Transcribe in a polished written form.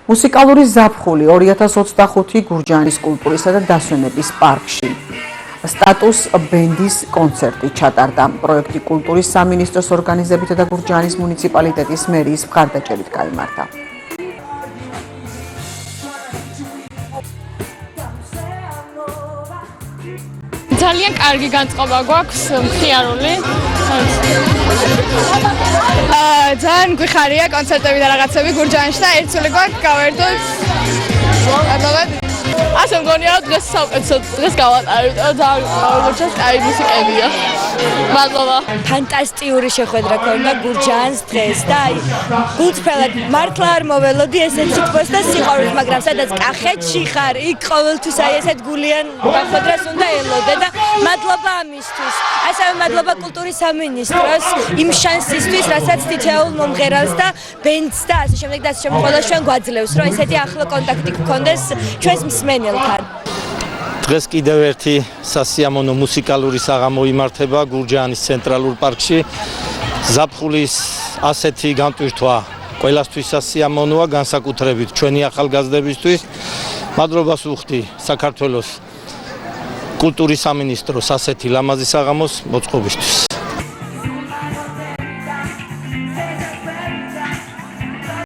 მუსიკალური ზაფხული 2025 გურჯაანის კულტურისა და დასვენების პარკში. სტატუს ბენდის კონცერტი ჩატარდა. პროექტი კულტურის სამინისტროს ორგანიზებით და გურჯაანის მუნიციპალიტეტის მერიის მხარდაჭერით გაიმართა. ძალიან კარგი განწყობა გვაქვს მხიარული. ძალიან გვიხარია კონცერტები და რაღაცები გურჯაანში და ერთული გვაქვს გავერთოთ. ასე მგონია დღეს საუკეთესო დღეს გავატარებთ. ძალიან კარგი მუსიკებია. მადლობა. ფანტასტიკური შეხვედრა ქონდა გურჯაანს დღეს და აი გულწრფელად მართლა არ მოველოდი ესეთ სიტყვას და სიყვარულს, მაგრამ სადაც კახეთში ხარ, იქ ყოველთვის აი ესეთ გულიან შეხვედრას უნდა ელოდე და მადლობა ამისთვის. ასევე მადლობა კულტურის სამინისტროს იმ შანსისთვის, რასაც თითოეულ მომღერალს და ბენდს და ასე შემდეგ და ასე შემდეგ ყველა ჩვენ გვაძლევს, რომ ესეთი ახლო კონტაქტი გქონდეს ჩვენს მსმენელთან. დღეს კიდევ ერთი სასიამოვნო მუსიკალური საღამო იმართება გურჯაანის ცენტრალურ პარკში. ზაფხულის ასეთი განტვირთვა ყველასთვის სასიამოვნოა, განსაკუთრებით ჩვენი ახალგაზრდებისთვის. მადლობას ვუხდი საქართველოს კულტურის სამინისტროს ასეთი ლამაზი საღამოს მოწყობისთვის.